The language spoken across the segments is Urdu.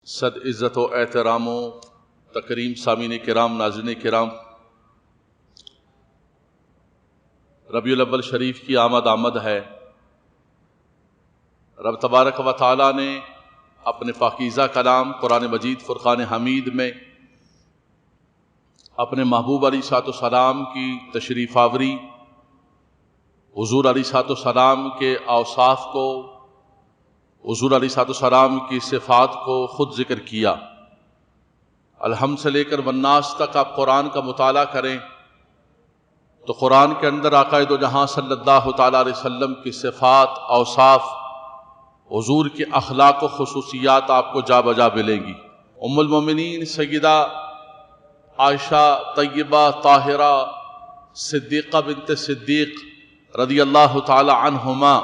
صد عزت و احترام و تکریم سامعین کرام، ناظرین کرام، ربیع الاول شریف کی آمد ہے۔ رب تبارک و تعالیٰ نے اپنے پاکیزہ کلام قرآن مجید فرقان حمید میں اپنے محبوب علیہ الصلوۃ والسلام کی تشریف آوری، حضور علیہ الصلوۃ والسلام کے اوصاف کو، حضور علیہ الصلوۃ والسلام کی صفات کو خود ذکر کیا۔ الحمد سے لے کر والناس تک آپ قرآن کا مطالعہ کریں تو قرآن کے اندر آقا دو جہاں صلی اللہ تعالیٰ علیہ وسلم کی صفات، اوصاف، حضور کے اخلاق و خصوصیات آپ کو جا بجا ملیں گی۔ ام المومنین سیدہ عائشہ طیبہ طاہرہ صدیقہ بنت صدیق رضی اللہ تعالی عنہما،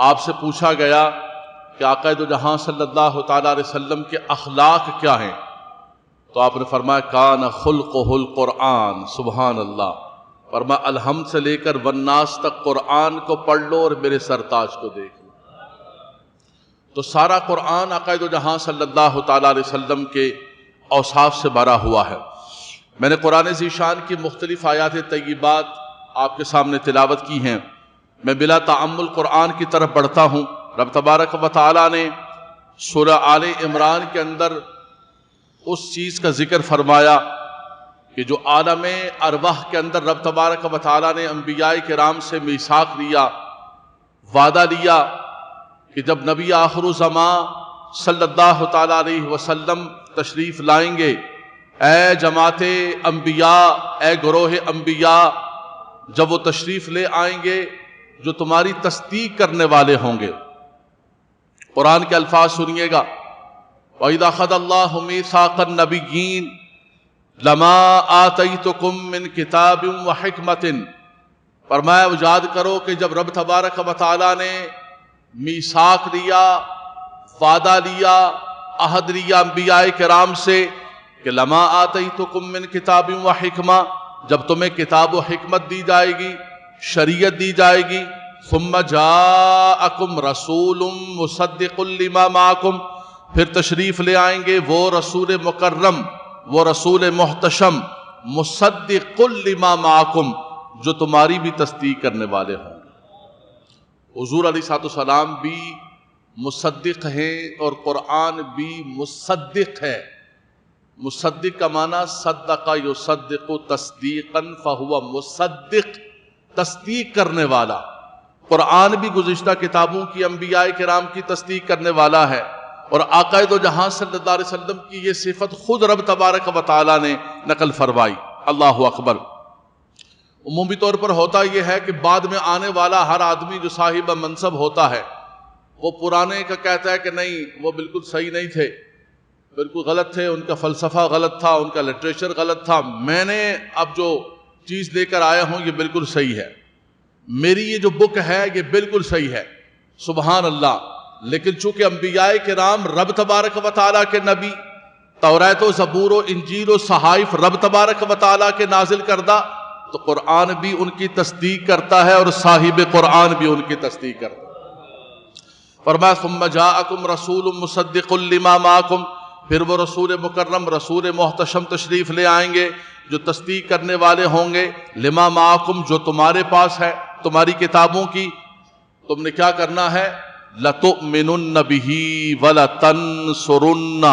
آپ سے پوچھا گیا کہ آقا دو جہاں صلی اللہ تعالی علیہ وسلم کے اخلاق کیا ہیں، تو آپ نے فرمایا کان خلقہ القرآن۔ سبحان اللہ۔ فرمایا الحمد سے لے کر والناس تک قرآن کو پڑھ لو اور میرے سرتاج کو دیکھ لو۔ تو سارا قرآن آقا دو جہاں صلی اللہ تعالی علیہ وسلم کے اوصاف سے بھرا ہوا ہے۔ میں نے قرآن ذیشان کی مختلف آیات طیبات آپ کے سامنے تلاوت کی ہیں۔ میں بلا تعمل قرآن کی طرف بڑھتا ہوں۔ رب تبارک و تعالیٰ نے سورہ آل عمران کے اندر اس چیز کا ذکر فرمایا کہ جو عالم ارواح کے اندر رب تبارک و تعالیٰ نے انبیاء کرام سے میثاق لیا، وعدہ لیا کہ جب نبی آخر الزمان صلی اللہ تعالیٰ علیہ وسلم تشریف لائیں گے، اے جماعت انبیاء، اے گروہ انبیاء، جب وہ تشریف لے آئیں گے جو تمہاری تصدیق کرنے والے ہوں گے۔ قرآن کے الفاظ سنیے گا، وَإِذَا أَخَذَ اللَّهُ مِيثَاقَ النَّبِيِّينَ لَمَا آتَيْتُكُم مِّن كِتَابٍ وَحِكْمَةٍ۔ فرمایا یاد کرو کہ جب رب تبارک و تعالیٰ نے میثاق لیا، وعدہ لیا، عہد لیا انبیاء کرام سے کہ لما آتیتکم من کتاب و حکمہ، جب تمہیں کتاب و حکمت دی جائے گی، شریعت دی جائے گی، ثم جاءکم رسول مصدق لما معکم، پھر تشریف لے آئیں گے وہ رسول مکرم، وہ رسول محتشم، مصدق لما معکم، جو تمہاری بھی تصدیق کرنے والے ہوں گے۔ حضور علیہ الصلوۃ والسلام بھی مصدق ہیں اور قرآن بھی مصدق ہے۔ مصدق کا معنی صدق یصدق تصدیقا فہو مصدق، تصدیق کرنے والا۔ قرآن بھی گزشتہ کتابوں کی انبیاء کرام کی تصدیق کرنے والا ہے، اور آقا دو جہاں صلی اللہ علیہ وسلم کی یہ صفت خود رب تبارک و تعالیٰ نے نقل فرمائی۔ اللہ اکبر۔ عمومی طور پر ہوتا یہ ہے کہ بعد میں آنے والا ہر آدمی جو صاحب منصب ہوتا ہے وہ پرانے کا کہتا ہے کہ نہیں وہ بالکل صحیح نہیں تھے، بالکل غلط تھے، ان کا فلسفہ غلط تھا، ان کا لٹریچر غلط تھا، میں نے اب جو چیز لے کر آیا ہوں یہ بالکل صحیح ہے، میری یہ جو بک ہے یہ بالکل صحیح ہے۔ سبحان اللہ۔ لیکن چونکہ انبیاء کرام رب تبارک و تعالیٰ کے نبی، توریت و زبور و انجیل و صحائف رب تبارک و تعالیٰ کے نازل کردہ، تو قرآن بھی ان کی تصدیق کرتا ہے اور صاحب قرآن بھی ان کی تصدیق کرتا ہے۔ فرمایا ثم جاءکم رسول مصدق لما معکم، پھر وہ رسول مکرم، رسول محتشم تشریف لے آئیں گے جو تصدیق کرنے والے ہوں گے، لما معکم، جو تمہارے پاس ہے، تمہاری کتابوں کی۔ تم نے کیا کرنا ہے؟ لَتُؤْمِنُنَّ بِهِ وَلَتَنْصُرُنَّ،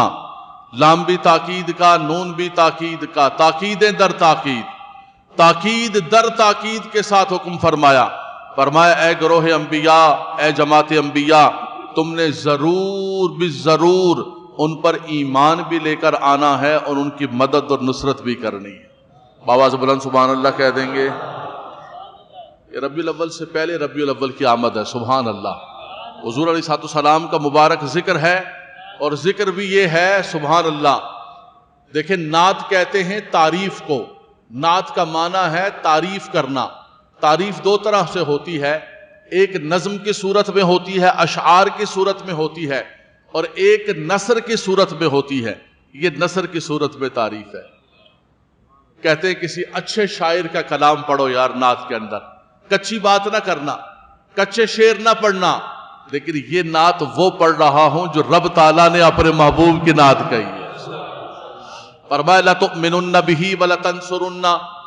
لام بھی تاکید کا، نون بھی تاکید کا، تاکید در تاکید، تاکید در تاکید کے ساتھ حکم فرمایا۔ فرمایا اے گروہ انبیاء، اے جماعت انبیاء، تم نے ضرور بھی ضرور ان پر ایمان بھی لے کر آنا ہے اور ان کی مدد اور نصرت بھی کرنی ہے۔ باواز بلند سبحان اللہ کہہ دیں گے۔ یہ ربیع الاول سے پہلے ربیع الاول کی آمد ہے۔ سبحان اللہ۔ حضور علیہ الصلوۃ والسلام کا مبارک ذکر ہے، اور ذکر بھی یہ ہے سبحان اللہ۔ دیکھیں نعت کہتے ہیں تعریف کو، نعت کا معنی ہے تعریف کرنا۔ تعریف دو طرح سے ہوتی ہے، ایک نظم کی صورت میں ہوتی ہے، اشعار کی صورت میں ہوتی ہے، اور ایک نثر کی صورت میں ہوتی ہے۔ یہ نثر کی صورت میں تعریف ہے۔ کہتے ہیں کسی اچھے شاعر کا کلام پڑھو یار، نعت کے اندر کچی بات نہ کرنا، کچے شعر نہ پڑھنا، لیکن یہ نعت وہ پڑھ رہا ہوں جو رب تعالیٰ نے اپنے محبوب کی نعت کہی ہے. فرمایا لَتُؤْمِنُنَّ بِهِ وَلَتَنْصُرُنَّ،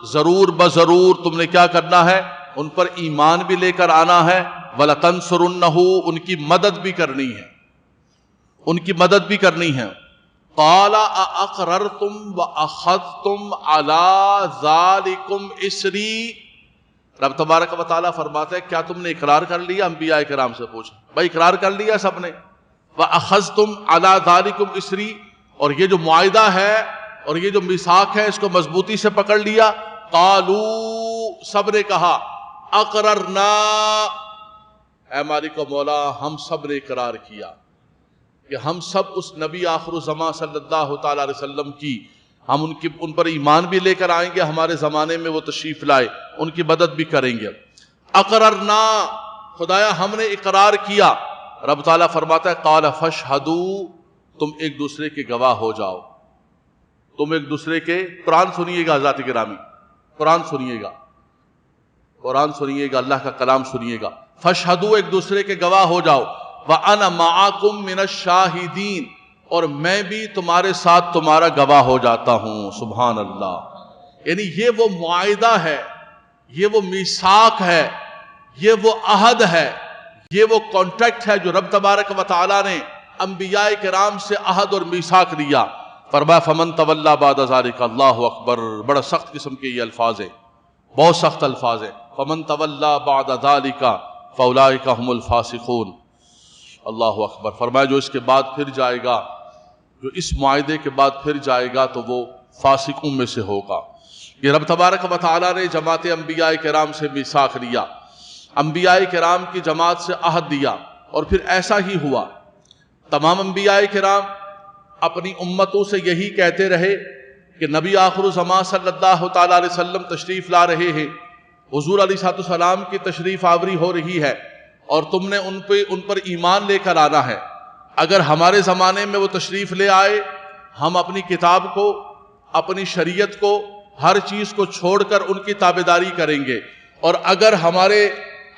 ضرور بضرور تم نے کیا کرنا ہے، ان پر ایمان بھی لے کر آنا ہے، وَلَتَنْصُرُنَّهُ، ان کی مدد بھی کرنی ہے، ان کی مدد بھی کرنی ہے. قَالَ أَأَقْرَرْتُمْ وَأَخَذْتُمْ عَلَى ذَلِكُمْ إِسْرِي، رب تبارک و تعالیٰ فرماتا ہے کیا تم نے اقرار کر لیا؟ انبیاء کرام سے پوچھا. بھائی اقرار کر لیا سب نے. وَأَخَذْتُمْ عَلَى ذَلِكُمْ إِسْرِي، اور یہ جو معاہدہ ہے اور یہ جو میثاق ہے اس کو مضبوطی سے پکڑ لیا. قالوا، سب نے کہا، اقررنا، اے مالک و مولا ہم سب نے اقرار کیا کہ ہم سب اس نبی آخر الزمان صلی اللہ تعالی علیہ وسلم کی، ہم ان پر ایمان بھی لے کر آئیں گے، ہمارے زمانے میں وہ تشریف لائے، ان کی مدد بھی کریں گے. اقررنا، خدایا ہم نے اقرار کیا. رب تعالیٰ فرماتا ہے قال فاشہدوا، تم ایک دوسرے کے گواہ ہو جاؤ. تم ایک دوسرے کے، قرآن سنیے گا حضرات گرامی، قرآن سنیے گا، قرآن سنیے گا، اللہ کا کلام سنیے گا. فاشہدوا، ایک دوسرے کے گواہ ہو جاؤ. وَأَنَا مَعَكُم مِّنَ الشَّاهِدِينَ، اور میں بھی تمہارے ساتھ تمہارا گواہ ہو جاتا ہوں. سبحان اللہ. یعنی یہ وہ معاہدہ ہے، یہ وہ میثاق ہے، یہ وہ عہد ہے، یہ وہ کانٹریکٹ ہے جو رب تبارک و تعالیٰ نے انبیاء کرام سے عہد اور میثاق لیا. فرمایا فمن تولی بعد ذلک، اللہ اکبر، بڑا سخت قسم کے یہ الفاظ ہیں، بہت سخت الفاظ ہیں. فمن تولی بعد ذلک فاولئک هم الفاسقون. اللہ اکبر. فرمایا جو اس کے بعد پھر جائے گا، جو اس معاہدے کے بعد پھر جائے گا تو وہ فاسقوں میں سے ہوگا. یہ رب تبارک و تعالیٰ نے جماعت انبیاء کرام سے میثاق لیا، انبیاء کرام کی جماعت سے عہد دیا، اور پھر ایسا ہی ہوا. تمام انبیاء کرام اپنی امتوں سے یہی کہتے رہے کہ نبی آخر الزمان صلی اللہ تعالیٰ علیہ وسلم تشریف لا رہے ہیں، حضور علیہ السلام کی تشریف آوری ہو رہی ہے، اور تم نے ان پر ایمان لے کر آنا ہے. اگر ہمارے زمانے میں وہ تشریف لے آئے، ہم اپنی کتاب کو، اپنی شریعت کو، ہر چیز کو چھوڑ کر ان کی تابعداری کریں گے. اور اگر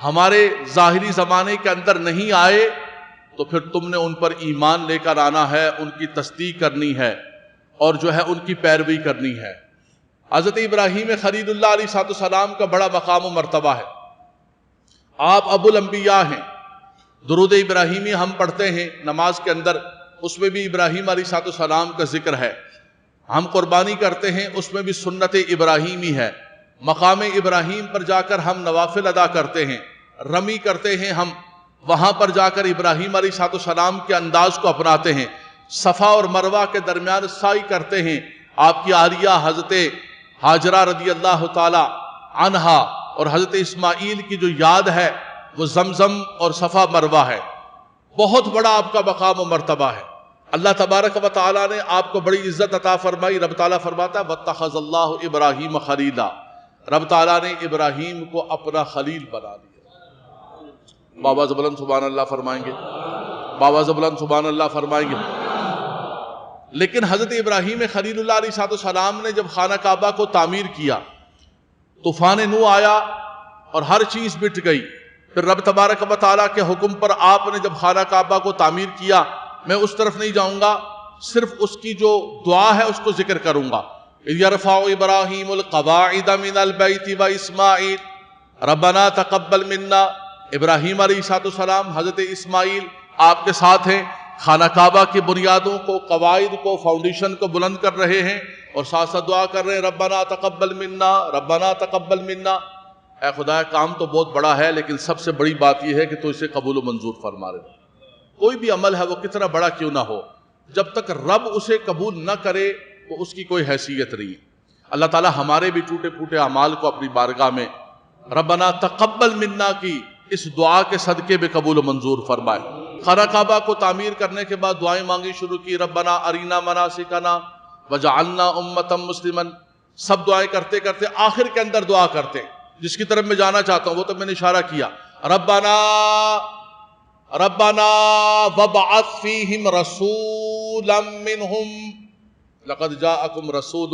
ہمارے ظاہری زمانے کے اندر نہیں آئے تو پھر تم نے ان پر ایمان لے کر آنا ہے، ان کی تصدیق کرنی ہے، اور جو ہے ان کی پیروی کرنی ہے. حضرت ابراہیم خلیل اللہ علیہ السلام کا بڑا مقام و مرتبہ ہے. آپ ابو الانبیاء ہیں. درود ابراہیمی ہم پڑھتے ہیں نماز کے اندر، اس میں بھی ابراہیم علیہ السلام کا ذکر ہے. ہم قربانی کرتے ہیں، اس میں بھی سنت ابراہیمی ہے. مقام ابراہیم پر جا کر ہم نوافل ادا کرتے ہیں، رمی کرتے ہیں، ہم وہاں پر جا کر ابراہیم علیہ السلام کے انداز کو اپناتے ہیں. صفا اور مروہ کے درمیان سعی کرتے ہیں. آپ کی عالیہ حضرت ہاجرہ رضی اللہ تعالی عنہا اور حضرت اسماعیل کی جو یاد ہے وہ زمزم اور صفا مروہ ہے. بہت بڑا آپ کا مقام و مرتبہ ہے. اللہ تبارک و تعالیٰ نے آپ کو بڑی عزت عطا فرمائی. رب تعالیٰ فرماتا ہے وَاتَّخَذَ اللَّهُ إِبْرَاهِيمَ خَلِيلًا، رب تعالیٰ نے ابراہیم کو اپنا خلیل بنا لیا. بابا زبلند سبحان اللہ فرمائیں گے، بابا زبلند سبحان اللہ فرمائیں گے. لیکن حضرت ابراہیم خلیل اللہ علیہ السلام نے جب خانہ کعبہ کو تعمیر کیا، طوفان نوح آیا اور ہر چیز مٹ گئی. پھر رب تبارک و تعالیٰ کے حکم پر آپ نے جب خانہ کعبہ کو تعمیر کیا، میں اس طرف نہیں جاؤں گا، صرف اس کی جو دعا ہے اس کو ذکر کروں گا. یرفع ابراہیم القواعد من البیت و اسماعیل ربنا تقبل منا. ابراہیم علیہ السلام، حضرت اسماعیل آپ کے ساتھ ہیں، خانہ کعبہ کی بنیادوں کو، قواعد کو، فاؤنڈیشن کو بلند کر رہے ہیں، اور ساتھ ساتھ دعا کر رہے ہیں ربنا تقبل منا، ربنا تقبل منا. اے خدا، کام تو بہت بڑا ہے، لیکن سب سے بڑی بات یہ ہے کہ تو اسے قبول و منظور فرما رہے. کوئی بھی عمل ہے وہ کتنا بڑا کیوں نہ ہو، جب تک رب اسے قبول نہ کرے تو اس کی کوئی حیثیت نہیں. اللہ تعالیٰ ہمارے بھی ٹوٹے پھوٹے اعمال کو اپنی بارگاہ میں ربنا تقبل منا کی اس دعا کے صدقے میں قبول و منظور فرمائے. خانہ کعبہ کو تعمیر کرنے کے بعد دعائیں مانگی شروع کی. ربنا ارینا مناسکنا وجعلنا امتا مسلما. سب دعائیں کرتے کرتے آخر کے اندر دعا کرتے، جس کی طرف میں جانا چاہتا ہوں وہ تو میں نے اشارہ کیا. ربنا وابعث فیہم رسولا منہم لقد جاءکم رسول.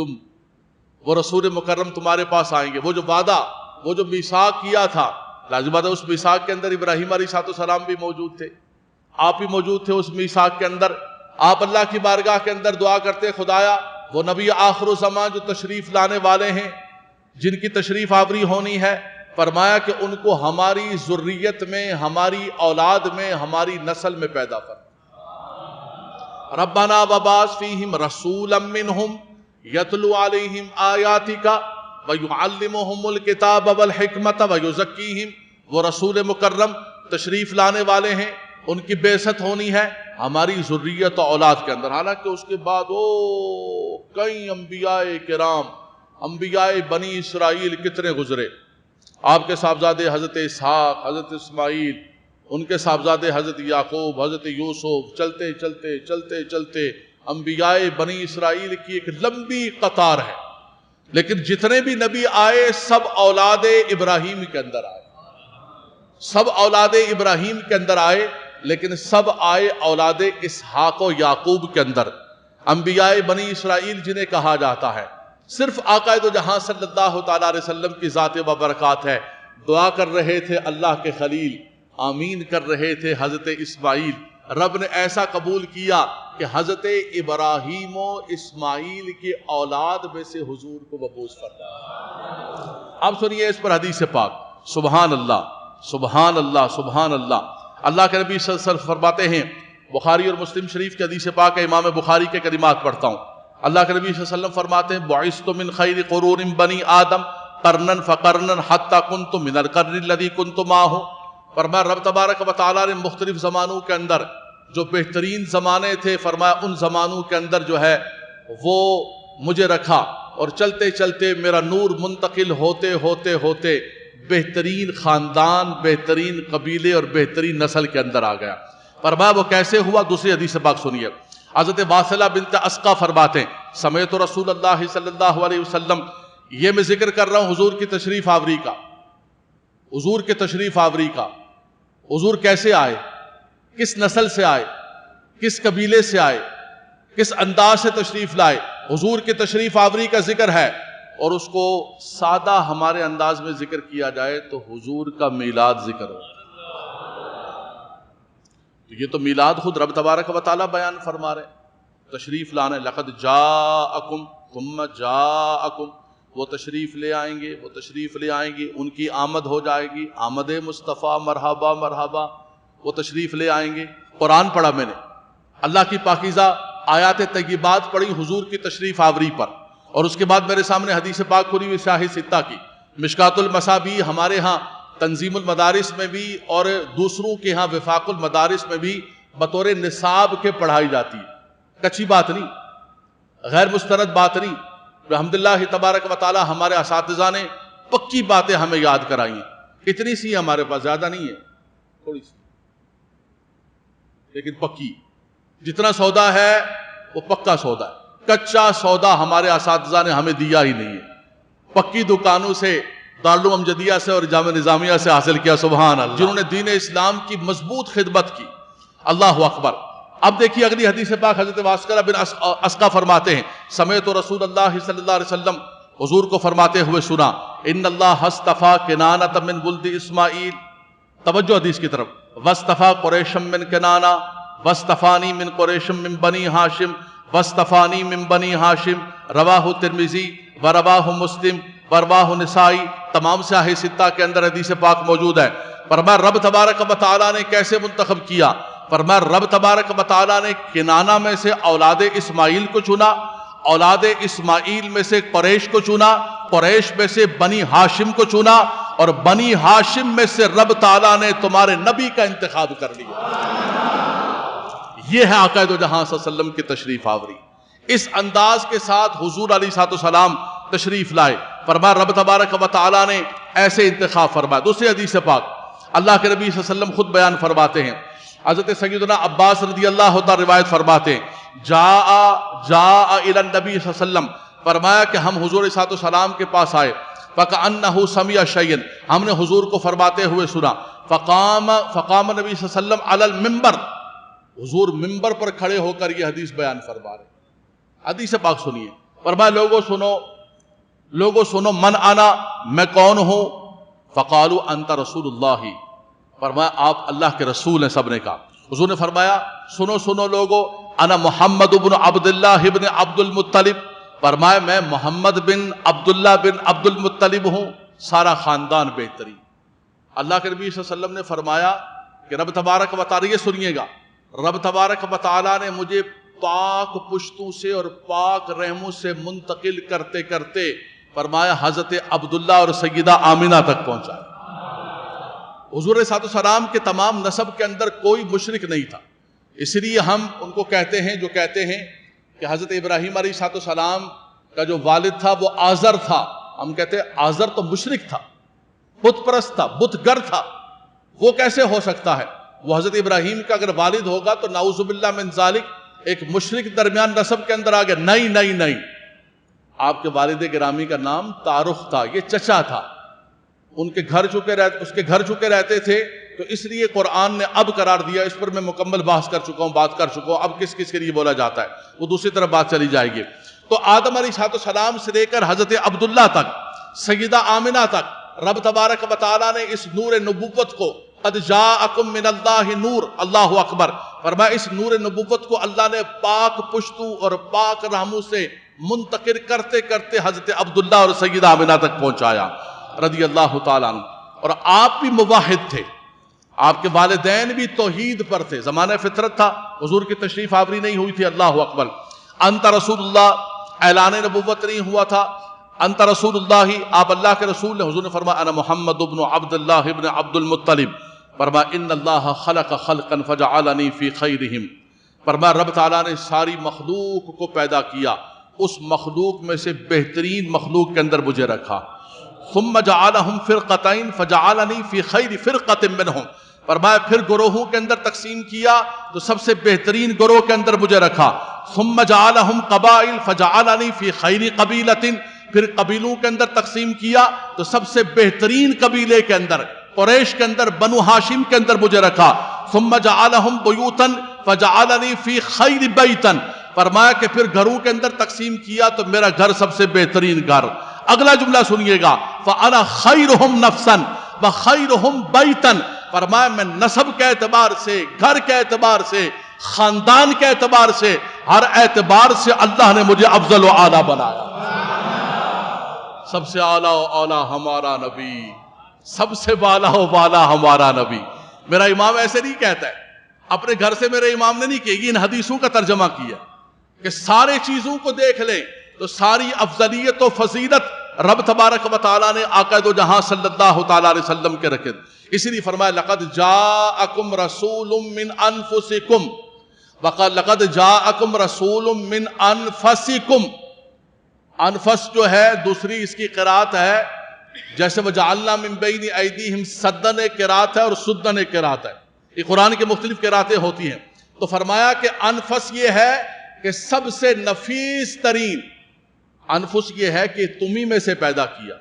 وہ رسول مکرم تمہارے پاس آئیں گے. وہ جو وعدہ، وہ جو میثاق کیا تھا لازم بات ہے اس میثاق کے اندر ابراہیم علیہ السلام بھی موجود تھے، آپ بھی موجود تھے اس میثاق کے اندر. آپ اللہ کی بارگاہ کے اندر دعا کرتے خدایا وہ نبی آخر الزمان جو تشریف لانے والے ہیں، جن کی تشریف آوری ہونی ہے، فرمایا کہ ان کو ہماری ذریت میں، ہماری اولاد میں، ہماری نسل میں پیدا فرما. ربنا وبعث فیہم رسولا منہم یتلو علیہم آیاتک ویعلمہم الکتاب والحکمت ویزکیہم. وہ رسول مکرم تشریف لانے والے ہیں، ان کی بعثت ہونی ہے ہماری ذریت و اولاد کے اندر. حالانکہ اس کے بعد کئی انبیاء کرام، انبیاء بنی اسرائیل کتنے گزرے. آپ کے صاحبزادے حضرت اسحاق، حضرت اسماعیل، ان کے صاحبزادے حضرت یعقوب، حضرت یوسف، چلتے چلتے چلتے چلتے انبیاء بنی اسرائیل کی ایک لمبی قطار ہے. لیکن جتنے بھی نبی آئے سب اولاد ابراہیم کے اندر آئے، سب اولاد ابراہیم کے اندر آئے، لیکن سب آئے اولاد اسحاق و یعقوب کے اندر. انبیاء بنی اسرائیل جنہیں کہا جاتا ہے، صرف آقا دو جہاں صلی اللہ تعالیٰ علیہ وسلم کی ذات و برکات ہے. دعا کر رہے تھے اللہ کے خلیل، آمین کر رہے تھے حضرت اسماعیل. رب نے ایسا قبول کیا کہ حضرت ابراہیم و اسماعیل کی اولاد میں سے حضور کو مبعوث فرمایا. اب سنیے اس پر حدیث پاک. سبحان اللہ سبحان اللہ سبحان اللہ. اللہ کے نبی صلی اللہ علیہ وسلم فرماتے ہیں، بخاری اور مسلم شریف کے حدیث پاک ہے، امام بخاری کے کلمات پڑھتا ہوں. اللہ کے نبی صلی اللہ علیہ وسلم فرماتے ہیں بعثت من خیر قرون بنی آدم قرنا فقرنا حتی کنت من القرن الذی کنت معہ. فرمایا رب تبارک و تعالیٰ نے مختلف زمانوں کے اندر جو بہترین زمانے تھے، فرمایا ان زمانوں کے اندر جو ہے وہ مجھے رکھا، اور چلتے چلتے میرا نور منتقل ہوتے ہوتے ہوتے بہترین خاندان، بہترین قبیلے اور بہترین نسل کے اندر آ گیا. فرمایا وہ کیسے ہوا؟ دوسری حدیث پاک سنیے. حضرت واصلہ بنت اسقا فرماتے ہیں سمیت رسول اللہ صلی اللہ علیہ وسلم. یہ میں ذکر کر رہا ہوں حضور کی تشریف آوری کا، حضور کے تشریف آوری کا. حضور کیسے آئے، کس نسل سے آئے، کس قبیلے سے آئے، کس انداز سے تشریف لائے. حضور کے تشریف آوری کا ذکر ہے، اور اس کو سادہ ہمارے انداز میں ذکر کیا جائے تو حضور کا میلاد ذکر ہو. تو یہ تو میلاد خود رب تبارک و تعالیٰ بیان فرما رہے ہیں، تشریف لانا. لقد جاءکم ثم جاءکم. وہ تشریف لے آئیں گے، وہ تشریف لے آئیں گے، ان کی آمد ہو جائے گی. آمد مصطفیٰ مرحبا مرحبا. وہ تشریف لے آئیں گے. قرآن پڑھا میں نے، اللہ کی پاکیزہ آیات طیبات پڑھی حضور کی تشریف آوری پر، اور اس کے بعد میرے سامنے حدیث پاک کھلی ہوئی شاہ ستہ کی. مشکات المصابیح ہمارے ہاں تنظیم المدارس میں بھی اور دوسروں کے ہاں وفاق المدارس میں بھی بطور نصاب کے پڑھائی جاتی ہے. کچی بات نہیں، غیر مستند بات نہیں. الحمدللہ تبارک و تعالی ہمارے اساتذہ نے پکی باتیں ہمیں یاد کرائی ہیں. کتنی سی ہیں ہمارے پاس، زیادہ نہیں ہے، تھوڑی سی لیکن پکی. جتنا سودا ہے وہ پکا سودا ہے. کچا سودا ہمارے اساتذہ نے ہمیں دیا ہی نہیں ہے. پکی دکانوں سے، دارالعلوم امجدیہ سے اور جامعہ نظامیہ سے حاصل کیا. سبحان اللہ، جنہوں نے دین اسلام کی مضبوط خدمت کی. اللہ اکبر. اب دیکھیے اگلی حدیث پاک حضرت واصلہ بن اسقا فرماتے ہیں سمیت رسول اللہ صلی اللہ علیہ وسلم، حضور کو فرماتے ہوئے سنا ان اللہ اصطفیٰ کنانۃ من ولد اسماعیل. توجہ حدیث کی طرف. واصطفیٰ قریشا من کنانہ واصطفانی من قریش من بنی ہاشم واصطفانی من بنی ہاشم. رواہ ترمذی ورواہ مسلم ورواہ نسائی. تمام صحاح ستہ کے اندر حدیث پاک موجود ہے. فرمایا رب تبارک و تعالیٰ نے کیسے منتخب کیا؟ فرمایا رب تبارک و تعالیٰ نے کنانہ میں سے اولاد اسماعیل کو چنا، اولاد اسماعیل میں سے قریش کو چنا، قریش میں سے بنی ہاشم کو چنا، اور بنی ہاشم میں سے رب تعالیٰ نے تمہارے نبی کا انتخاب کر لیا. یہ ہے آقا دو جہاں صلی اللہ علیہ وسلم کی تشریف آوری. اس انداز کے ساتھ حضور علیہ السلام تشریف لائے. فرمایا رب تبارک و تعالیٰ نے ایسے انتخاب فرمایا. دوسری حدیث پاک اللہ کے نبی صلی اللہ علیہ وسلم خود بیان فرماتے ہیں. حضرت سیدنا عباس رضی اللہ تعالی روایت فرماتے ہیں جاء الی النبی صلی اللہ علیہ وسلم. فرمایا کہ ہم حضور علیہ السلام کے پاس آئے. فکأنہ سمع شیئا، ہم نے حضور کو فرماتے ہوئے سنا. فقام نبی صلی اللہ علیہ وسلم علی المنبر. حضور منبر پر کھڑے ہو کر یہ حدیث بیان فرما رہے. حدیث پاک سنیے. فرمایا لوگوں سنو من انا، میں کون ہوں. فقالوا انت رسول اللہ، فرمایا آپ اللہ کے رسول ہیں، سب نے کہا۔ حضور نے فرمایا سنو سنو لوگو، انا محمد بن عبداللہ بن عبد المطلب، فرمایا میں محمد بن عبداللہ بن عبد المطلب ہوں، سارا خاندان بہترین۔ اللہ کے نبی صلی اللہ علیہ وسلم نے فرمایا کہ رب تبارک و تعالی، یہ سنیے گا، رب تبارک و تعالی نے مجھے پاک پشتوں سے اور پاک رحموں سے منتقل کرتے کرتے فرمایا حضرت عبداللہ اور سیدہ آمنہ تک پہنچا۔ حضور علیہ السلام کے تمام نسب کے اندر کوئی مشرک نہیں تھا، اس لیے ہم ان کو کہتے ہیں جو کہتے ہیں کہ حضرت ابراہیم علیہ السلام کا جو والد تھا وہ آزر تھا، ہم کہتے ہیں آزر تو مشرک تھا، بت پرست تھا، بت گر تھا، وہ کیسے ہو سکتا ہے؟ وہ حضرت ابراہیم کا اگر والد ہوگا تو نعوذ باللہ من ذالک ایک مشرک درمیان نسب کے اندر آ گیا۔ نہیں نہیں نہیں، آپ کے والد گرامی کا نام تعارف تھا، یہ چچا تھا، ان کے گھر اس کے گھر چکے رہتے تھے، تو اس لیے قرآن نے اب قرار دیا۔ اس پر میں مکمل بحث کر چکا ہوں، بات کر چکا ہوں، اب کس کس کے لیے بولا جاتا ہے وہ دوسری طرف بات چلی جائے گی۔ تو آدم علیہ السلام سے لے کر حضرت عبداللہ تک، سیدہ آمنہ تک، رب تبارک و تعالیٰ نے اس نور نبوت کو، قد جاءکم من اللہ نور، اللہ اکبر، فرمایا اس نور نبوت کو اللہ نے پاک پشتوں اور پاک رحموں سے منتقل کرتے کرتے حضرت عبداللہ اور سیدہ آمنہ تک پہنچایا رضی اللہ تعالیٰ عنہ۔ اور آپ بھی موحد تھے، آپ کے والدین بھی توحید پر تھے، زمانہ فطرت تھا، حضور کی تشریف آوری نہیں ہوئی تھی، اللہ اکبر۔ انت رسول اللہ، اعلان نبوت نہیں ہوا تھا، انت رسول اللہ، آپ اللہ کے رسول ہیں۔ حضور نے فرمایا انا محمد بن عبداللہ بن عبد المطلب، فرمایا ان اللہ خلق خلقا فجعلنی فی خیرہم، فرمایا رب تعالیٰ نے ساری مخلوق کو پیدا کیا، اس مخلوق میں سے بہترین مخلوق کے اندر مجھے رکھا۔ ثم جعلہم فرقتین فجعلنی فی خیر فرقۃ منہم، فرمایا پھر گروہوں کے اندر تقسیم کیا تو سب سے بہترین گروہ کے اندر مجھے رکھا۔ ثم جعلہم قبائل فجعلنی فی خیر قبیلۃ، پھر قبیلوں کے اندر تقسیم کیا تو سب سے بہترین قبیلے کے اندر، قریش کے اندر، بنو ہاشم کے اندر مجھے رکھا۔ ثم جعلہم بیوتا فجعلنی فی خیر بیتا، فرمایا کہ پھر گھروں کے اندر تقسیم کیا تو میرا گھر سب سے بہترین گھر۔ اگلا جملہ سنیے گا، فَأَنَا خَيْرُهُمْ نَفْسًا وَخَيْرُهُمْ بَيْتًا، فرمایا میں نسب کے اعتبار سے، گھر کے اعتبار سے، خاندان کے اعتبار سے، ہر اعتبار سے اللہ نے مجھے افضل و اعلیٰ بنایا۔ سب سے اعلیٰ و اعلیٰ ہمارا نبی، سب سے بالا و بالا ہمارا نبی۔ میرا امام ایسے نہیں کہتا ہے، اپنے گھر سے میرے امام نے نہیں کہی، ان حدیثوں کا ترجمہ کیا کہ سارے چیزوں کو دیکھ لیں تو ساری افضلیت و فضیلت رب تبارک و تعالیٰ نے آقا دو جہاں صلی اللہ تعالیٰ علیہ وسلم کے رکھے، اسی لیے فرمایا لقد جاءکم رسول من انفسکم، وقال لقد جاءکم رسول من انفسکم، انفس جو ہے دوسری اس کی قرات ہے، جیسے وجعلنا من بین ایدیہم سدن ایک قرات ہے اور سدن ایک قرات ہے، یہ قرآن کے مختلف قراتیں ہوتی ہیں۔ تو فرمایا کہ انفس یہ ہے کہ سب سے نفیس ترین، انفس یہ ہے کہ تمہیں میں سے پیدا کیا،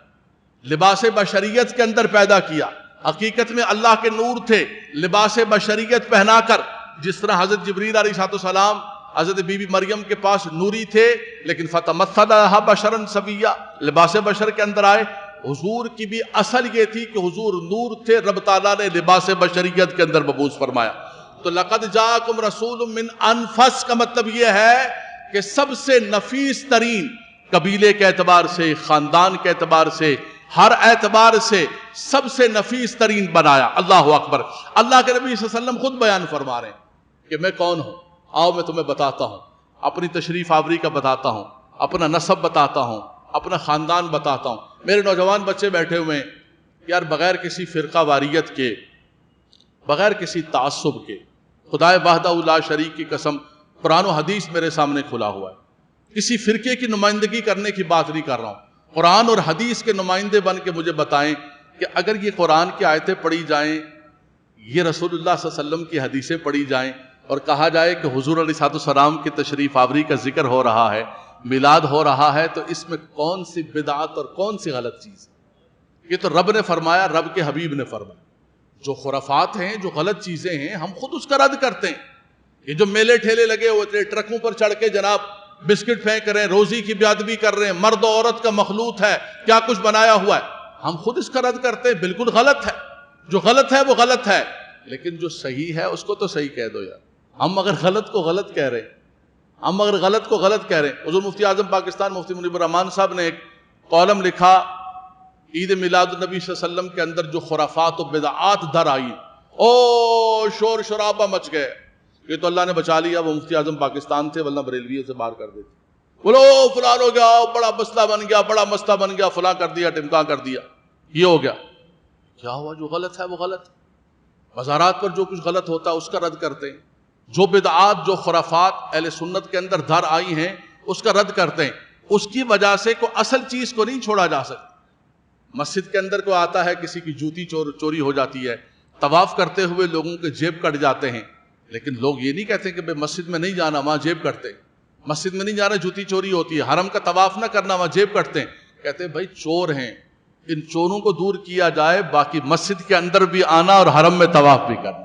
لباس بشریت کے اندر پیدا کیا، حقیقت میں اللہ کے نور تھے، لباس بشریت پہنا کر، جس طرح حضرت جبریل علیہ السلام حضرت بی بی مریم کے پاس نوری تھے، لیکن فتمثل لها بشرا سویا، لباس بشر کے اندر آئے۔ حضور کی بھی اصل یہ تھی کہ حضور نور تھے، رب تعالیٰ نے لباس بشریت کے اندر مبعوث فرمایا۔ تو لقد جاءکم رسول من انفس کا مطلب یہ ہے کہ سب سے نفیس ترین، قبیلے کے اعتبار سے، خاندان کے اعتبار سے، ہر اعتبار سے سب سے نفیس ترین بنایا۔ اللہ اکبر۔ اللہ کے نبی صلی اللہ علیہ وسلم خود بیان فرما رہے ہیں کہ میں کون ہوں، آؤ میں تمہیں بتاتا ہوں، اپنی تشریف آوری کا بتاتا ہوں، اپنا نسب بتاتا ہوں، اپنا خاندان بتاتا ہوں۔ میرے نوجوان بچے بیٹھے ہوئے ہیں یار، بغیر کسی فرقہ واریت کے، بغیر کسی تعصب کے، خدائے وحدہ لا شریک کی قسم، قرآن و حدیث میرے سامنے کھلا ہوا ہے، کسی فرقے کی نمائندگی کرنے کی بات نہیں کر رہا ہوں، قرآن اور حدیث کے نمائندے بن کے مجھے بتائیں کہ اگر یہ قرآن کی آیتیں پڑھی جائیں، یہ رسول اللہ صلی اللہ علیہ وسلم کی حدیثیں پڑھی جائیں اور کہا جائے کہ حضور علیہ السلام کی تشریف آوری کا ذکر ہو رہا ہے، میلاد ہو رہا ہے، تو اس میں کون سی بدعت اور کون سی غلط چیز ہے؟ یہ تو رب نے فرمایا، رب کے حبیب نے فرمایا۔ جو خرافات ہیں، جو غلط چیزیں ہیں، ہم خود اس کا رد کرتے ہیں۔ یہ جو میلے ٹھیلے لگے ہوئے تھے، ٹرکوں پر چڑھ کے جناب بسکٹ پھینک رہے ہیں، روزی کی بے ادبی کر رہے ہیں، مرد و عورت کا مخلوط ہے، کیا کچھ بنایا ہوا ہے، ہم خود اس کا رد کرتے ہیں، بالکل غلط ہے، جو غلط ہے وہ غلط ہے، لیکن جو صحیح ہے اس کو تو صحیح کہہ دو یار. ہم اگر غلط کو غلط کہہ رہے ہیں، ہم اگر غلط کو غلط کہہ رہے ہیں. حضور مفتی اعظم پاکستان مفتی منیب الرحمان صاحب نے ایک کالم لکھا عید میلاد النبی صلی اللہ علیہ وسلم کے اندر جو خرافات و بدعات در آئی، او شور شرابہ مچ گئے. یہ تو اللہ نے بچا لیا، وہ مفتی اعظم پاکستان تھے ورنہ بریلوی سے باہر کر دیتے. بولو فلاں ہو گیا، بڑا مسئلہ بن گیا، بڑا مسئلہ بن گیا، فلاں کر دیا، ٹمکا کر دیا، یہ ہو گیا. کیا ہوا؟ جو غلط ہے وہ غلط. بازارات پر جو کچھ غلط ہوتا ہے اس کا رد کرتے ہیں، جو بدعات جو خرافات اہل سنت کے اندر دھر آئی ہیں اس کا رد کرتے ہیں. اس کی وجہ سے کوئی اصل چیز کو نہیں چھوڑا جا سکتا. مسجد کے اندر کوئی آتا ہے، کسی کی جوتی چوری ہو جاتی ہے، طواف کرتے ہوئے لوگوں کے جیب کٹ جاتے ہیں، لیکن لوگ یہ نہیں کہتے کہ بھئی مسجد میں نہیں جانا وہاں جیب کٹتے، مسجد میں نہیں جانا جوتی چوری ہوتی ہے، حرم کا طواف نہ کرنا وہاں جیب کٹتے ہیں. کہتے ہیں بھائی چور ہیں، ان چوروں کو دور کیا جائے، باقی مسجد کے اندر بھی آنا اور حرم میں طواف بھی کرنا.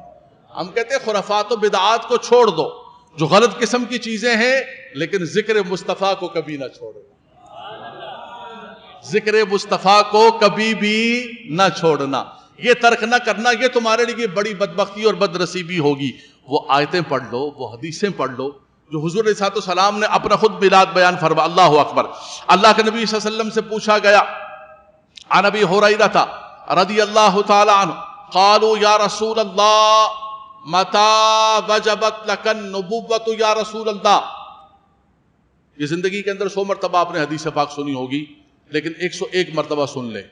ہم کہتے ہیں خرافات و بدعات کو چھوڑ دو، جو غلط قسم کی چیزیں ہیں، لیکن ذکر مصطفیٰ کو کبھی نہ چھوڑو، ذکر مصطفیٰ کو کبھی بھی نہ چھوڑنا، یہ ترک نہ کرنا. یہ تمہارے لیے بڑی بدبختی اور بدنصیبی ہوگی. وہ آیتیں پڑھ لو، وہ حدیثیں پڑھ لو جو حضور علیہ السلام نے اپنا خود میلاد بیان فرما. اللہ اکبر. اللہ کے نبی صلی اللہ علیہ وسلم سے پوچھا گیا عن ابی ہریرہ رضی اللہ تعالی عنہ قالوا یا رسول اللہ متى وجبت لك النبوۃ یا رسول اللہ. یہ زندگی کے اندر 100 مرتبہ آپ نے حدیث پاک سنی ہوگی، لیکن 101 مرتبہ سن لیں،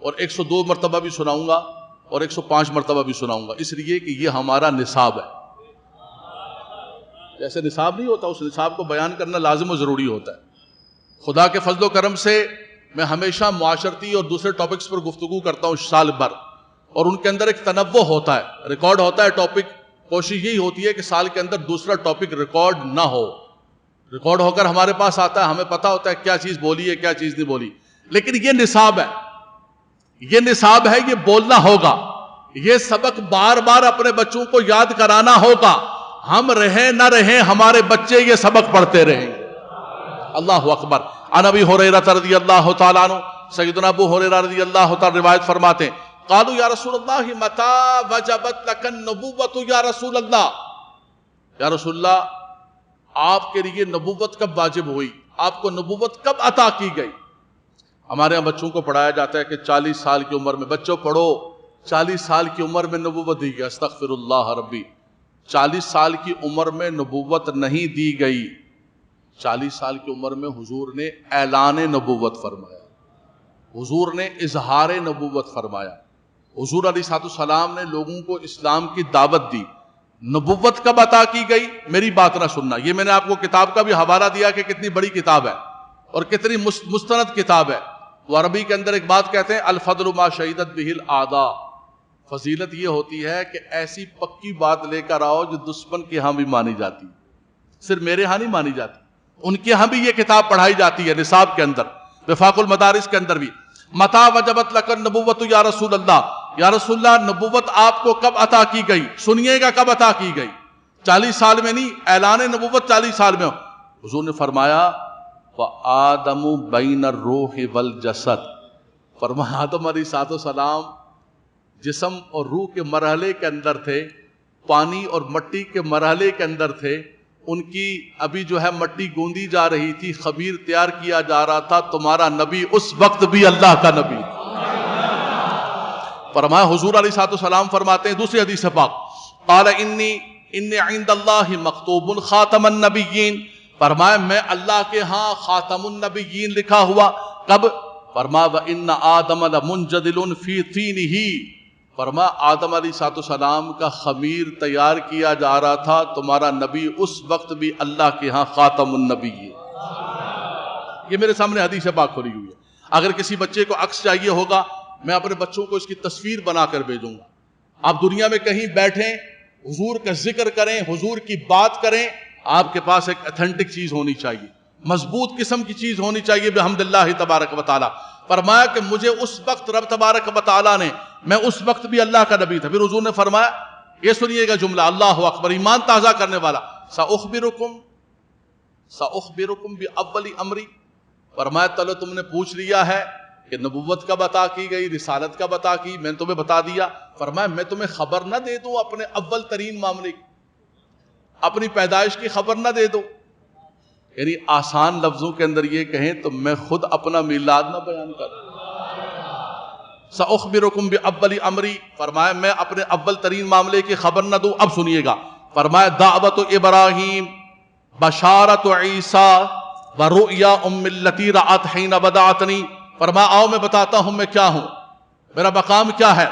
اور 102 مرتبہ بھی سناؤں گا اور 105 مرتبہ بھی سناؤں گا، اس لیے کہ یہ ہمارا نصاب ہے. جیسے نصاب نہیں ہوتا، اس نصاب کو بیان کرنا لازم و ضروری ہوتا ہے. خدا کے فضل و کرم سے میں ہمیشہ معاشرتی اور دوسرے ٹاپکس پر گفتگو کرتا ہوں سال بھر، اور ان کے اندر ایک تنوع ہوتا ہے، ریکارڈ ہوتا ہے ٹاپک. کوشش یہی ہوتی ہے کہ سال کے اندر دوسرا ٹاپک ریکارڈ نہ ہو، ریکارڈ ہو کر ہمارے پاس آتا ہے، ہمیں پتہ ہوتا ہے کیا چیز بولی ہے کیا چیز نہیں بولی. لیکن یہ نصاب ہے، یہ نصاب ہے، یہ بولنا ہوگا، یہ سبق بار بار اپنے بچوں کو یاد کرانا ہوگا. ہم رہیں نہ رہیں، ہمارے بچے یہ سبق پڑھتے رہیں گے. اللہ اکبر. عن ابی ہریرہ رضی اللہ تعالیٰ عنہ، سیدنا ابو ہریرہ رضی اللہ تعالیٰ روایت فرماتے ہیں قالوا یا رسول اللہ متى وجبت لك النبوۃ یا رسول اللہ. یا رسول اللہ آپ کے لیے نبوت کب واجب ہوئی، آپ کو نبوت کب عطا کی گئی؟ ہمارے یہاں بچوں کو پڑھایا جاتا ہے کہ 40 سال کی عمر میں، بچوں پڑھو 40 سال کی عمر میں نبوت دی گئی. استغفر اللہ ربی. 40 سال کی عمر میں نبوت نہیں دی گئی. 40 سال کی عمر میں حضور نے اعلان نبوت فرمایا، حضور نے اظہار نبوت فرمایا. حضور علیہ السلام نے لوگوں کو اسلام کی دعوت دی. نبوت کب عطا کی گئی؟ میری بات نہ سننا، یہ میں نے آپ کو کتاب کا بھی حوالہ دیا کہ کتنی بڑی کتاب ہے اور کتنی مستند کتاب ہے. وہ عربی کے اندر ایک بات کہتے ہیں الفضل ما شہدت بہ الاعداء. فضیلت یہ ہوتی ہے کہ ایسی پکی بات لے کر آؤ جو دشمن کے ہاں بھی مانی جاتی، صرف میرے ہاں نہیں مانی جاتی، ان کے ہاں بھی یہ کتاب پڑھائی جاتی ہے. نصاب کے اندر، وفاق المدارس کے اندر بھی. متى وجبت لك النبوۃ یا رسول اللہ. یا رسول اللہ نبوت آپ کو کب عطا کی گئی؟ سنیے گا کب عطا کی گئی. 40 سال میں نہیں، اعلان نبوت 40 سال میں. حضور نے فرمایا وآدم بین الروح والجسد. فرمایا آدم علیہ السلام جسم اور روح کے مرحلے کے اندر تھے، پانی اور مٹی کے مرحلے کے اندر تھے. ان کی ابھی جو ہے مٹی گوندی جا رہی تھی، خمیر تیار کیا جا رہا تھا. تمہارا نبی اس وقت بھی اللہ کا نبی. فرمایا حضور علیہ السلام فرماتے ہیں دوسری حدیث پاک قال انی عند اللہ مکتوب خاتم النبیین. فرمایا میں اللہ کے ہاں خاتم النبیین لکھا ہوا. کب؟ فرمایا وَإِنَّ آدَمَ لَمُنْجَدِلٌ فِي طِينِهِ. فرمایا آدم علیہ السلام کا خمیر تیار کیا جا رہا تھا، تمہارا نبی اس وقت بھی اللہ کے ہاں خاتم النبی ہے. یہ میرے سامنے حدیث پاک کھلی ہوئی ہے. اگر کسی بچے کو عکس چاہیے ہوگا، میں اپنے بچوں کو اس کی تصویر بنا کر بھیجوں گا. آپ دنیا میں کہیں بیٹھیں، حضور کا ذکر کریں، حضور کی بات کریں، آپ کے پاس ایک اتھینٹک چیز ہونی چاہیے، مضبوط قسم کی چیز ہونی چاہیے. بحمداللہ تبارک و تعالی. فرمایا کہ مجھے اس وقت رب تبارک و تعالی نے، میں اس وقت بھی اللہ کا نبی تھا. پھر حضور نے فرمایا، یہ سنیے گا جملہ، اللہ اکبر، ایمان تازہ کرنے والا، سأخبرکم بأول امری. فرمایا چلو تم نے پوچھ لیا ہے، کہ نبوت کب عطا کی گئی، رسالت کب عطا کی، میں نے تمہیں بتا دیا. فرمایا میں تمہیں خبر نہ دے دوں اپنے اول ترین معاملے کی، اپنی پیدائش کی خبر نہ دے دوں. یعنی آسان لفظوں کے اندر یہ کہیں تو میں خود اپنا میلاد نہ بیان کروں. سأخبرکم بأول امری، فرمایا میں اپنے اول ترین معاملے کی خبر نہ دوں. اب سنیے گا، فرمایا دعوت ابراہیم، بشارت عیسیٰ، ورؤیا ام التی رأت حین بدعتنی. فرمایا آؤ میں بتاتا ہوں میں کیا ہوں، میرا مقام کیا ہے.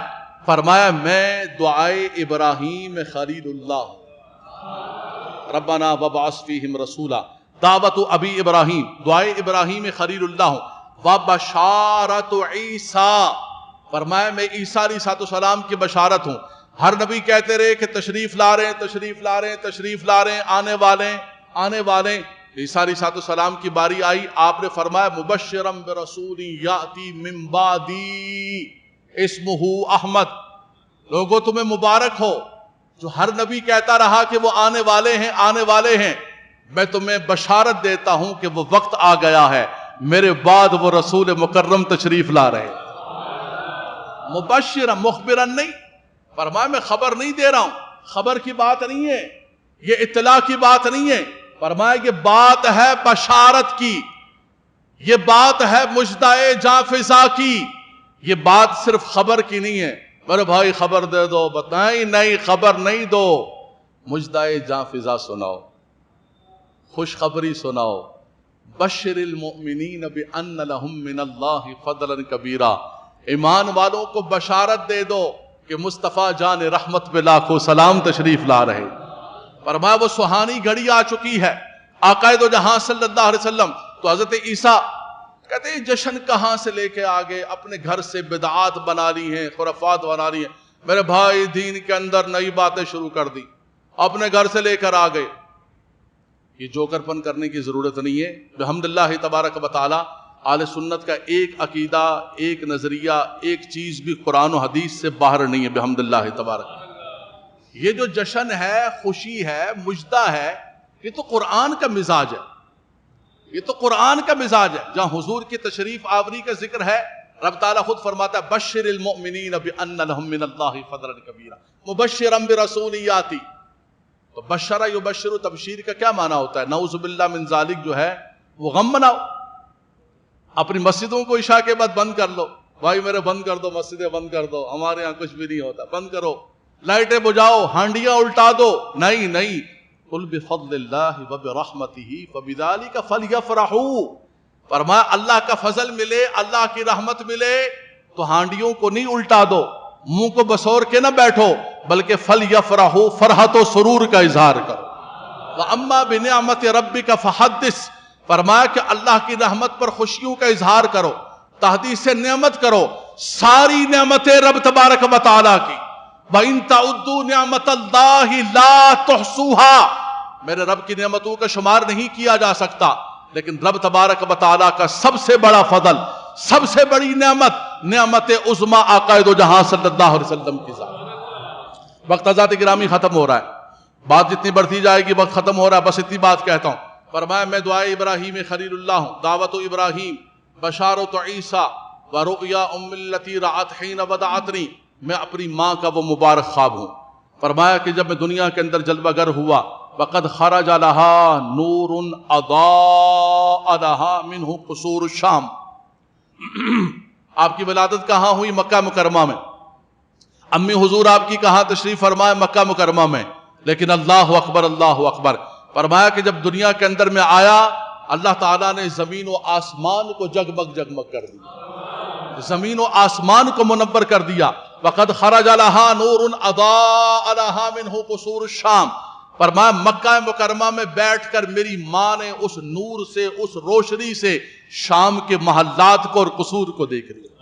فرمایا میں دعائے ابراہیم خلیل اللہ ہوں. ربنا وابعث فیہم رسولا، دعوت ابی ابراہیم، دعائے ابراہیم خلیل اللہ ہوں. وبشارت عیسیٰ، فرمایا میں عیسیٰ علیہ السلام کی بشارت ہوں. ہر نبی کہتے رہے کہ تشریف لا رہے ہیں، تشریف لا رہے ہیں، تشریف لا رہے ہیں، آنے والے ہیں، آنے والے ہیں. عیسیٰ علیہ السلام کی باری آئی، آپ نے فرمایا مبشرا برسول یاتی من بعدی اسمہ احمد. لوگوں تمہیں مبارک ہو، جو ہر نبی کہتا رہا کہ وہ آنے والے ہیں، آنے والے ہیں. میں تمہیں بشارت دیتا ہوں کہ وہ وقت آ گیا ہے، میرے بعد وہ رسول مکرم تشریف لا رہے ہیں. مبشرا مخبرا نہیں، فرمایا میں خبر نہیں دے رہا ہوں، خبر کی بات نہیں ہے، یہ اطلاع کی بات نہیں ہے. فرمایا یہ بات ہے بشارت کی، یہ بات ہے مژدہ جاں فضا کی، یہ بات صرف خبر کی نہیں ہے. میرے بھائی خبر دے دو، بتائیں نہیں، خبر نہیں دو، مژدہ جاں فضا سناؤ، خوشخبری سناؤ. بشر المؤمنین بان لہم من اللہ فضلا کبیرا، ایمان والوں کو بشارت دے دو کہ مصطفیٰ جان رحمت پہ لاکھوں سلام تشریف لا رہے. فرمایا وہ سہانی گھڑی آ چکی ہے، آقا دو جہاں صلی اللہ علیہ وسلم. تو حضرت عیسیٰ کہتے ہیں جشن کہاں سے لے کے آگے، اپنے گھر سے بدعات بنا لی ہیں، خرافات بنا لی ہیں. میرے بھائی دین کے اندر نئی باتیں شروع کر دی، اپنے گھر سے لے کر آگے. یہ جوکر پن کرنے کی ضرورت نہیں ہے. بحمداللہ تبارک و تعالی اہل سنت کا ایک عقیدہ، ایک نظریہ، ایک چیز بھی قرآن و حدیث سے باہر نہیں ہے. بحمداللہ تبارک. یہ جو جشن ہے، خوشی ہے، مژدہ ہے، یہ تو قرآن کا مزاج ہے، یہ تو قرآن کا مزاج ہے. جہاں حضور کی تشریف آوری کا ذکر ہے، رب تعالیٰ خود فرماتا ہے بشر المؤمنین بان لہم من اللہ فضلا کبیرا مبشرا برسول یاتی. تو بشرا یبشر، تبشیر کا کیا معنی ہوتا ہے؟ نعوذ باللہ من ذالک جو ہے وہ غم مناؤ. اپنی مسجدوں کو عشاء کے بعد بند کر لو، بھائی میرے بند کر دو، مسجدیں بند کر دو، ہمارے ہاں کچھ بھی نہیں ہوتا، بند کرو. لائٹیں بجھاؤ، ہانڈیاں الٹا دو، نہیں نہیں. قل بفضل اللہ وبرحمتہ فبذلک فلیفرحوا. فرمایا اللہ کا فضل ملے، اللہ کی رحمت ملے تو ہانڈیوں کو نہیں الٹا دو، منہ کو بسور کے نہ بیٹھو، بلکہ فلیفرحوا، فرحت و سرور کا اظہار کرو. واما بنعمت ربک فحدث، فرمایا کہ اللہ کی رحمت پر خوشیوں کا اظہار کرو، تحدیث نعمت کرو. ساری نعمتیں رب تبارک و تعالیٰ کی. وَإِن تَعُدُّوا نِعْمَةَ اللَّهِ لَا تُحْصُوهَا، میرے رب کی نعمتوں کا شمار نہیں کیا جا سکتا. لیکن رب تبارک و تعالیٰ کا سب سے بڑا فضل، سب سے بڑی نعمت، نعمت عظمیٰ آقا دو جہاں صلی اللہ علیہ وسلم کی ذات. وقت حضرات گرامی ختم ہو رہا ہے، بات جتنی بڑھتی جائے گی وقت ختم ہو رہا ہے، بس اتنی بات کہتا ہوں. فرمایا میں دعائے ابراہیم خلیل اللہ ہوں، دعوت ابراہیم، بشارت عیسیٰ، ورؤیا ام التی رأت حین بدعتنی، میں اپنی ماں کا وہ مبارک خواب ہوں. فرمایا کہ جب میں دنیا کے اندر جلوہ گر ہوا، وقد خرج لها نور اضاء لها منہ قصور الشام. آپ کی ولادت کہاں ہوئی؟ مکہ مکرمہ میں. امی حضور آپ کی کہاں تشریف فرمائے؟ مکہ مکرمہ میں. لیکن اللہ اکبر، اللہ اکبر. فرمایا کہ جب دنیا کے اندر میں آیا، اللہ تعالیٰ نے زمین و آسمان کو جگمگ جگمگ کر دیا، زمین و آسمان کو منور کر دیا. وقد خرج لها نور اضاء لها منہ قصور الشام. فرمایا مکہ مکرمہ میں بیٹھ کر میری ماں نے اس نور سے، اس روشنی سے شام کے محلات کو اور قصور کو دیکھ لیا.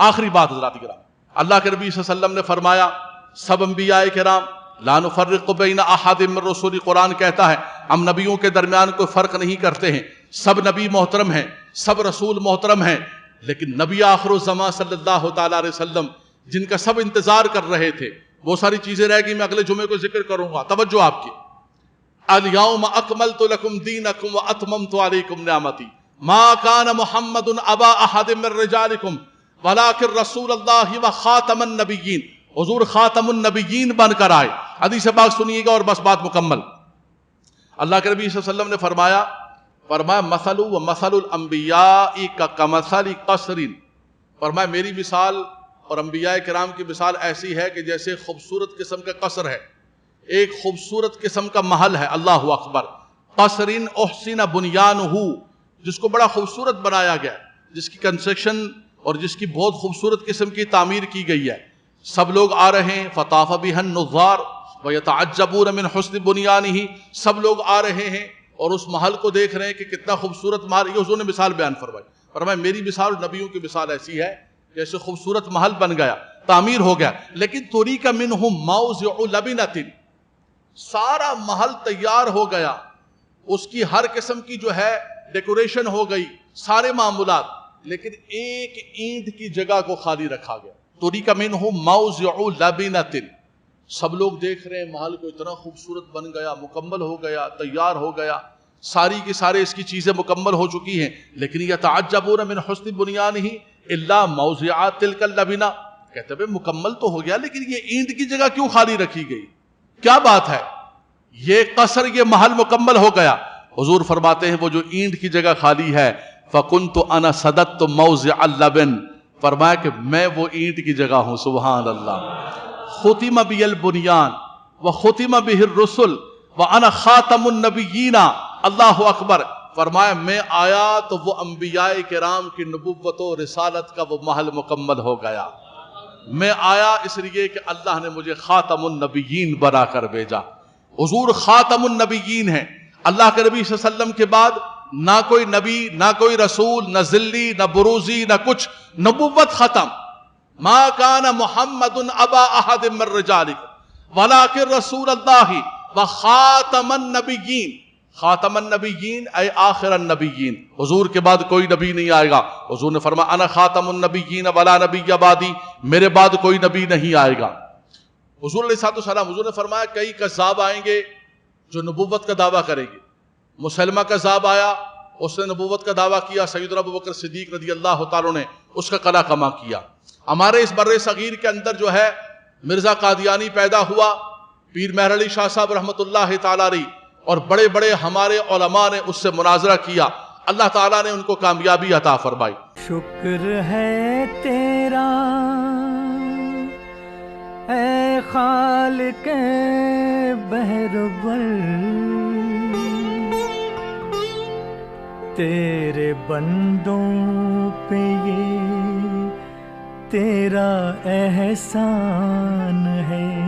آخری بات حضرات کرام، اللہ کے نبی صلی اللہ علیہ وسلم نے فرمایا سب انبیاء کرام لا نفرق بین احد من رسول، قرآن کہتا ہے ہم نبیوں کے درمیان کوئی فرق نہیں کرتے ہیں، سب نبی محترم ہیں، سب رسول محترم ہیں. لیکن نبی آخر الزمان صلی اللہ تعالیٰ علیہ وسلم جن کا سب انتظار کر رہے تھے، وہ ساری چیزیں رہ گئی، میں اگلے جمعے کو ذکر کروں گا. توجہ آپ کی. الیوم اکملت لکم دینکم واتممت علیکم نعمتی. ما کان محمد ابا احد من رجالکم ولکن رسول اللہ و خاتم النبیین، حضور خاتم النبیین بن کر آئے۔ حدیث پاک سنیے گا اور بس بات مکمل۔ اللہ کے نبی صلی اللہ علیہ وسلم نے فرمایا مثل و مثل الانبیاء کمثل قصر، فرمایا میری مثال اور انبیاء کرام کی مثال ایسی ہے کہ جیسے خوبصورت قسم کا قصر ہے، ایک خوبصورت قسم کا محل ہے، اللہ اکبر، قصر احسن بنیانہ، جس کو بڑا خوبصورت بنایا گیا، جس کی کنسٹرکشن اور جس کی بہت خوبصورت قسم کی تعمیر کی گئی ہے۔ سب لوگ آ رہے ہیں، فطاف بها النظار ويتعجبون من حسن بنیانہ، سب لوگ آ رہے ہیں اور اس محل کو دیکھ رہے ہیں کہ کتنا خوبصورت محل، یہ حضور نے مثال بیان فرمائی۔ فرمایا میری مثال اور نبیوں کی مثال ایسی ہے جیسے خوبصورت محل بن گیا، تعمیر ہو گیا، لیکن تُرِیکَ مِنْهُ مَوْضِعُ لَبِنَةٍ، سارا محل تیار ہو گیا، اس کی ہر قسم کی جو ہے ڈیکوریشن ہو گئی، سارے معمولات، لیکن ایک اینٹ کی جگہ کو خالی رکھا گیا۔ تُرِیکَ مِنْهُ مَوْضِعُ لَبِنَةٍ، سب لوگ دیکھ رہے ہیں محل کو اتنا خوبصورت بن گیا، مکمل ہو گیا، تیار ہو گیا، ساری کی سارے اس کی چیزیں مکمل ہو چکی ہیں، لیکن یتعجبون من حسن بنیانہ الا موضع تلک اللبنہ، کہتے ہیں مکمل تو ہو گیا لیکن یہ اینٹ کی جگہ کیوں خالی رکھی گئی، کیا بات ہے؟ یہ قصر، یہ محل مکمل ہو گیا۔ حضور فرماتے ہیں وہ جو اینٹ کی جگہ خالی ہے، فَكُنْتُ أَنَا سَدَدْتُ مَوْضِعَ اللَّبِنِ، فرمایا کہ میں وہ اینٹ کی جگہ ہوں، سبحان اللہ۔ ختم بی البنیان وختم بہ الرسل وانا خاتم النبیین، اللہ اکبر، فرمایا میں آیا تو وہ انبیاء کرام کی نبوت و رسالت کا وہ محل مکمل ہو گیا، میں آیا اس لیے کہ اللہ نے مجھے خاتم النبیین بنا کر بھیجا۔ حضور خاتم النبیین ہیں، اللہ کے نبی صلی اللہ علیہ وسلم کے بعد نہ کوئی نبی، نہ کوئی رسول، نہ ذلی، نہ بروزی، نہ کچھ، نبوت ختم۔ ما کان محمد ابا احد من رجالکم ولکن رسول اللہ وخاتم النبیین، خاتم النبیین اے آخر النبیین، حضور کے بعد کوئی نبی نہیں آئے گا۔ حضور نے فرمایا انا خاتم النبیین ولا نبی بعدی، میرے بعد کوئی نبی نہیں آئے گا۔ حضور علیہ الصلوۃ والسلام، حضور نے فرمایا کئی کذاب آئیں گے جو نبوت کا دعویٰ کریں گے۔ مسلمہ کذاب آیا، اس نے نبوت کا دعویٰ کیا، سیدنا ابوبکر صدیق رضی اللہ تعالیٰ نے اس کا قلع کما کیا۔ ہمارے اس بر صغیر کے اندر جو ہے مرزا قادیانی پیدا ہوا، پیر مہر علی شاہ صاحب رحمۃ اللہ تعالیٰ علیہ، اور بڑے بڑے ہمارے علماء نے اس سے مناظرہ کیا، اللہ تعالیٰ نے ان کو کامیابی عطا فرمائی۔ شکر ہے تیرا اے خالق بہربر، تیرے بندوں پہ یہ تیرا احسان ہے۔